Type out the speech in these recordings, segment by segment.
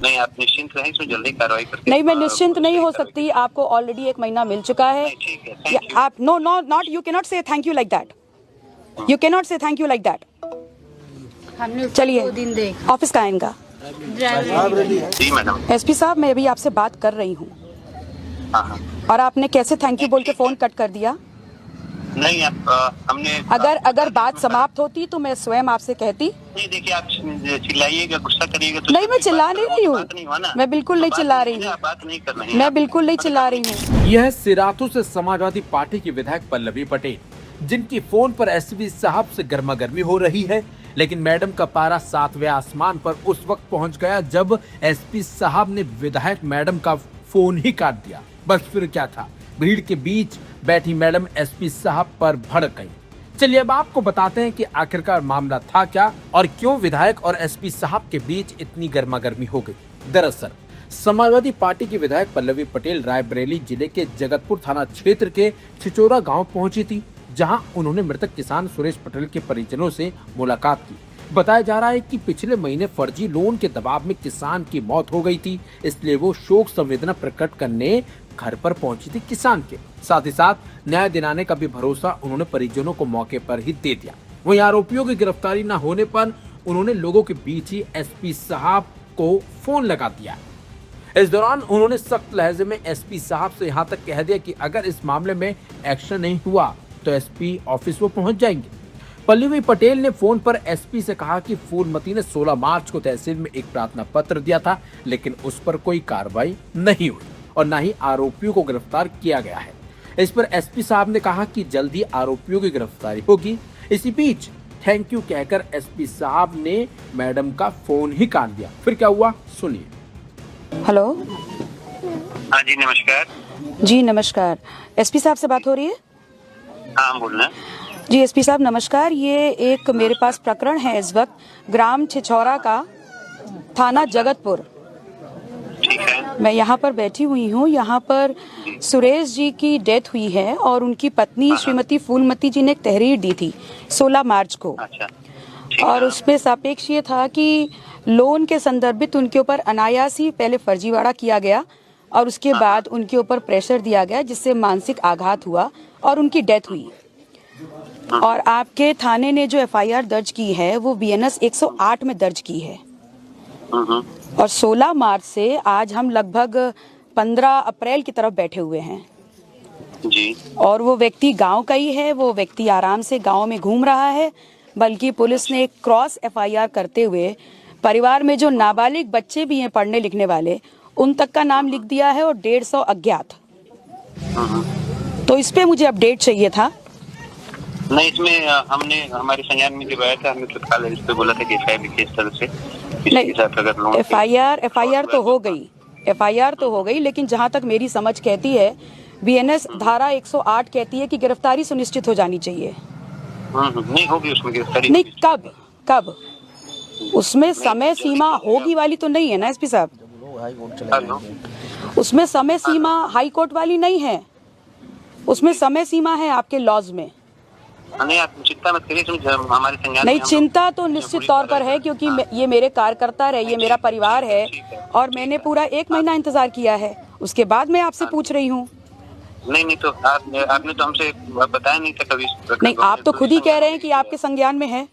नहीं, आप निश्चिंत रहें, इसमें जल्दी कार्रवाई करके। नहीं, मैं निश्चिंत नहीं हो सकती। आपको ऑलरेडी 1 महीना मिल चुका है। ठीक है, थैंक यू। आप नॉट यू कैन नॉट से thank you like that. You can not से थैंक यू लाइक दैट। हमने चलिए, 2 दिन देखा। ऑफिस कहाँ है इनका? जी मैडम। एसपी साहब, मैं अभी आपसे बात कर रही हूँ हाँ। और आपने कैसे थैंक यू बोल के फोन कट कर दिया? नहीं, आप हमने अगर बात समाप्त होती तो मैं स्वयं आपसे कहती। नहीं, देखिए, आप चिल्लाइएगा, गुस्सा करिएगा तो नहीं, मैं चिल्ला नहीं रही हूँ। मैं बिल्कुल नहीं चिल्ला रही हूँ। बात नहीं कर रहे हैं। मैं बिल्कुल नहीं चिल्ला रही हूँ। यह सिराथू से समाजवादी पार्टी की विधायक पल्लवी पटेल, जिनकी फोन पर एसपी साहब से गर्मागर्मी हो रही है, लेकिन मैडम का पारा 7वें आसमान पर उस वक्त पहुंच गया जब एसपी साहब ने विधायक मैडम का फोन ही काट दिया। बस फिर क्या था, भीड़ के बीच बैठी मैडम एसपी साहब पर भड़क गई। चलिए अब आपको बताते हैं कि आखिरकार मामला था क्या और क्यों विधायक और एसपी साहब के बीच इतनी गर्मागर्मी हो गई। दरअसल समाजवादी पार्टी की विधायक पल्लवी पटेल रायबरेली जिले के जगतपुर थाना क्षेत्र के छिचोरा गांव पहुंची थी, जहां उन्होंने मृतक किसान सुरेश पटेल के परिजनों से मुलाकात की। बताया जा रहा है कि पिछले महीने फर्जी लोन के दबाव में किसान की मौत हो गई थी, इसलिए वो शोक संवेदना प्रकट करने घर पर पहुंची थी किसान के। साथ ही साथ न्याय दिलाने का भी भरोसा उन्होंने परिजनों को मौके पर ही दे दिया। वहीं आरोपियों की गिरफ्तारी न होने पर उन्होंने लोगों के बीच ही एसपी साहब को फोन लगा दिया। इस दौरान उन्होंने सख्त लहजे में एसपी साहब से यहाँ तक कह दिया कि अगर इस मामले में एक्शन नहीं हुआ तो एसपी ऑफिस वो पहुंच जाएंगे। पल्लवी पटेल ने फोन पर एसपी से कहा कि फूलमती ने 16 मार्च को तहसील में एक प्रार्थना पत्र दिया था, लेकिन उस पर कोई कार्रवाई नहीं हुई और न ही आरोपियों को गिरफ्तार किया गया है। इस पर एसपी साहब ने कहा कि जल्दी आरोपियों की गिरफ्तारी होगी। इसी बीच थैंक यू कहकर एसपी साहब ने मैडम का फोन ही काट दिया। फिर क्या हुआ, सुनिए। हेलो। हाँ जी, नमस्कार। जी नमस्कार, एसपी साहब से बात हो रही है? हाँ, बोल रहे हैं। जी एसपी साहब नमस्कार। ये एक मेरे पास प्रकरण है इस वक्त ग्राम छिछौरा का, थाना जगतपुर। ठीक है। मैं यहाँ पर बैठी हुई हूँ। यहाँ पर सुरेश जी की डेथ हुई है और उनकी पत्नी श्रीमती फूलमती जी ने एक तहरीर दी थी 16 मार्च को। अच्छा। और उसमें सापेक्ष ये था कि लोन के संदर्भित उनके ऊपर अनायास ही पहले फर्जीवाड़ा किया गया और उसके बाद उनके ऊपर प्रेशर दिया गया, जिससे मानसिक आघात हुआ और उनकी डेथ हुई। और आपके थाने ने जो एफआईआर दर्ज की है वो बीएनएस 108 में दर्ज की है। और 16 मार्च से आज हम लगभग 15 अप्रैल की तरफ बैठे हुए हैं जी। और वो व्यक्ति गांव का ही है। वो व्यक्ति आराम से गांव में घूम रहा है, बल्कि पुलिस ने एक क्रॉस एफआईआर करते हुए परिवार में जो नाबालिग बच्चे भी हैं पढ़ने लिखने वाले, उन तक का नाम लिख दिया है और 150 अज्ञात। तो इस पे मुझे अपडेट चाहिए था। नहीं, इसमें हमने हमारे संज्ञान में जब आया था, हमने तत्काल इस पे बोला था कि एफआईआर लिखिए इस तरह से। नहीं, एफआईआर तो हो गई, एफआईआर तो हो गई, लेकिन जहां तक मेरी समझ कहती है बीएनएस धारा 108 कहती है कि गिरफ्तारी सुनिश्चित हो जानी चाहिए। नहीं होगी उसमें गिरफ्तारी। नहीं, कब उसमें समय सीमा होगी वाली तो नहीं है ना एसपी साहब? उसमें समय सीमा हाई कोर्ट वाली नहीं है, उसमें समय सीमा है आपके लॉज में। नहीं, आप चिंता मत करिए, हमारे संज्ञान नहीं, चिंता तो निश्चित तौर पर है, क्योंकि ये मेरे कार्यकर्ता है, ये मेरा परिवार है और मैंने पूरा 1 महीना इंतजार किया है। उसके बाद मैं आपसे पूछ रही हूँ। नहीं, तो आपने तो हमसे बताया नहीं था कभी। नहीं, आप तो खुद ही कह रहे हैं कि आपके संज्ञान में है।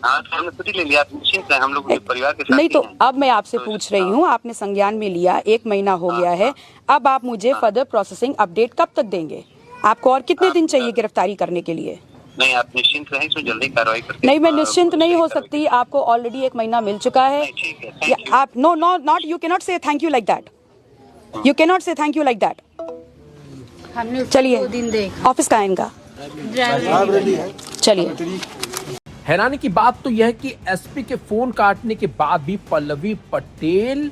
हाँ, तो हमने खुद ही ले लिया, आप निश्चिंत हैं, हम लोग परिवार के साथ नहीं, तो हैं। अब मैं आपसे पूछ रही हूँ, आपने संज्ञान में लिया, 1 महीना हो गया है, अब आप मुझे फर्दर प्रोसेसिंग अपडेट कब तक देंगे? आपको और कितने दिन चाहिए गिरफ्तारी करने के लिए? नहीं, आप निश्चिंत रहें, इसमें जल्दी कार्रवाई करके। नहीं, मैं निश्चिंत नहीं हो सकती। आपको ऑलरेडी 1 महीना मिल चुका है। ठीक है, थैंक यू। आप नॉट यू कैन नॉट से thank you like that. You can not से थैंक यू लाइक दैट। हमने चलिए, 2 दिन देखा। ऑफिस कहाँ है इनका? चलिए। हैरानी की बात तो यह है कि एसपी के फोन काटने के बाद भी पल्लवी पटेल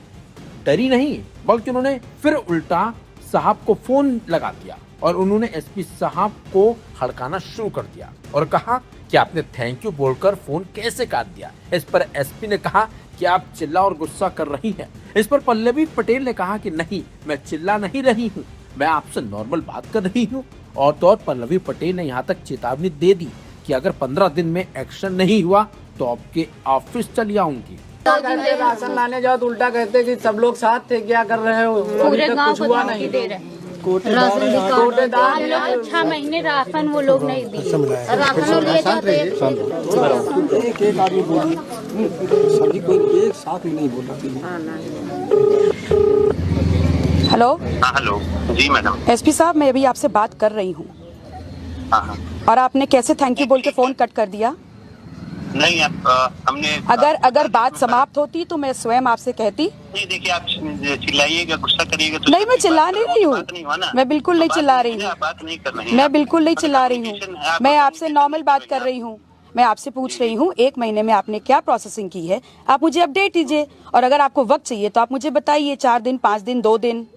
डरी नहीं, बल्कि उन्होंने फिर उल्टा साहब को फोन लगा दिया और उन्होंने एसपी साहब को हड़काना शुरू कर दिया और कहा कि आपने थैंक यू बोलकर फोन कैसे काट दिया। इस पर एसपी ने कहा कि आप चिल्ला और गुस्सा कर रही हैं। इस पर पल्लवी पटेल ने कहा कि नहीं, मैं चिल्ला नहीं रही हूँ, मैं आपसे नॉर्मल बात कर रही हूँ। और तो और पल्लवी पटेल ने यहाँ तक चेतावनी दे दी कि अगर 15 दिन में एक्शन नहीं हुआ तो आपके ऑफिस चली आऊंगी। राशन लाने जाओ तो उल्टा कहते कि सब लोग साथ थे, क्या कर रहे हो, पूरे गांव को धमकी दे रहे हैं। कोटेदार 6 महीने राशन वो लोग नहीं दिए। राशन लिए जाते एक आदमी बोला, सभी कोई एक साथ में नहीं बोला। हेलो। हाँ हेलो जी मैडम। एसपी साहब, मैं अभी आपसे बात कर रही हूँ हाँ और आपने कैसे थैंक यू बोल के फोन कट कर दिया? नहीं हमने अगर बात समाप्त होती तो मैं स्वयं आपसे कहती। नहीं, देखिए आप चिल्लाइएगा, गुस्सा करिएगा तो नहीं, मैं चिल्ला नहीं रही हूँ, मैं बिल्कुल नहीं चिल्ला रही हूँ, बात नहीं कर रही, मैं बिल्कुल नहीं चिल्ला रही हूँ, मैं आपसे नॉर्मल बात कर रही हूँ। मैं आपसे पूछ रही हूँ 1 महीने में आपने क्या प्रोसेसिंग की है, आप मुझे अपडेट दीजिए। और अगर आपको वक्त चाहिए तो आप मुझे बताइए, 4 दिन, 5 दिन, 2 दिन।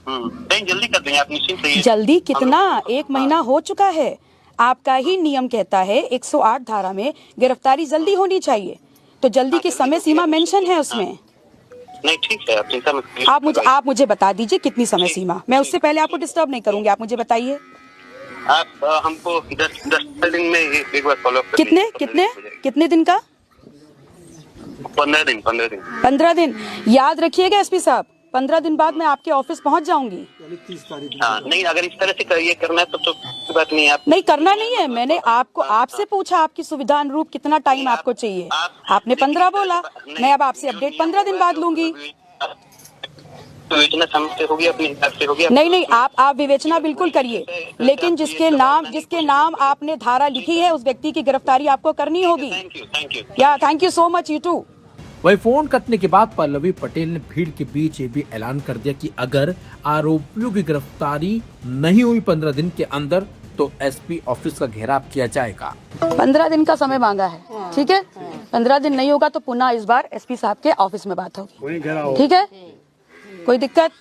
नहीं, जल्दी कर देंगे, आप निश्चिंत रहिए। जल्दी कितना? 1 महीना हो चुका है। आपका ही नियम कहता है 108 धारा में गिरफ्तारी जल्दी होनी चाहिए, तो जल्दी की समय सीमा मेंशन है उसमें। नहीं ठीक है, आप चिंता मत करिए। आप मुझे बता दीजिए कितनी समय सीमा। मैं उससे पहले आपको डिस्टर्ब नहीं करूंगी, आप मुझे बताइए। आप हमको 10 दिन में एक बार फॉलो अप कितने दिन का? 15 दिन। 15 दिन। याद रखिएगा एसपी साहब, 15 दिन बाद मैं आपके ऑफिस पहुंच जाऊंगी। हाँ, नहीं अगर इस तरह से ये करना है तो बात नहीं है। आप नहीं करना नहीं है, मैंने आपसे पूछा आपकी सुविधा अनुरूप कितना टाइम आपको चाहिए, आपने 15 बोला, मैं अब आपसे अपडेट 15 दिन बाद लूंगी। विवेचना समय होगी, अपने हिसाब से होगी। नहीं, आप विवेचना बिल्कुल करिए, लेकिन जिसके नाम आपने धारा लिखी है उस व्यक्ति की गिरफ्तारी आपको करनी होगी। Thank you so much, you too. वही फोन कटने के बाद पल्लवी पटेल ने भीड़ के बीच ये भी ऐलान कर दिया कि अगर आरोपियों की गिरफ्तारी नहीं हुई 15 दिन के अंदर तो एसपी ऑफिस का घेराव किया जाएगा। 15 दिन का समय मांगा है, ठीक है। 15 दिन नहीं होगा तो पुनः इस बार एसपी साहब के ऑफिस में बात होगी, ठीक है। कोई दिक्कत?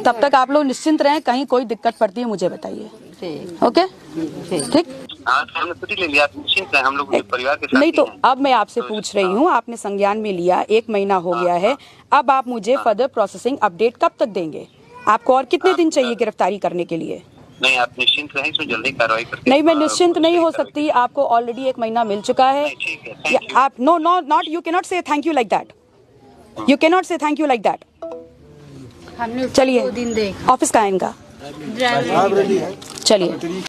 तब तक आप लोग निश्चिंत रहें, कहीं कोई दिक्कत पड़ती है मुझे बताइए, ओके? ठीक। हमने छुट्टी ले लिया, निश्चिंत हैं, हम लोग परिवार के साथ नहीं तो अब मैं आपसे पूछ रही हूँ, आपने संज्ञान में लिया, 1 महीना हो गया है, अब आप मुझे फर्दर प्रोसेसिंग अपडेट कब तक देंगे? आपको और कितने दिन चाहिए गिरफ्तारी करने के लिए? नहीं, आप निश्चिंत रहें, इसमें जल्दी कार्रवाई करते हैं। नहीं, मैं निश्चिंत नहीं हो सकती, आपको ऑलरेडी 1 महीना मिल चुका है। आप नॉट यू कैन नॉट से thank you like that, you can not से थैंक यू लाइक दैट। हमने चलिए, 2 दिन देख ऑफिस का है इनका, चलिए।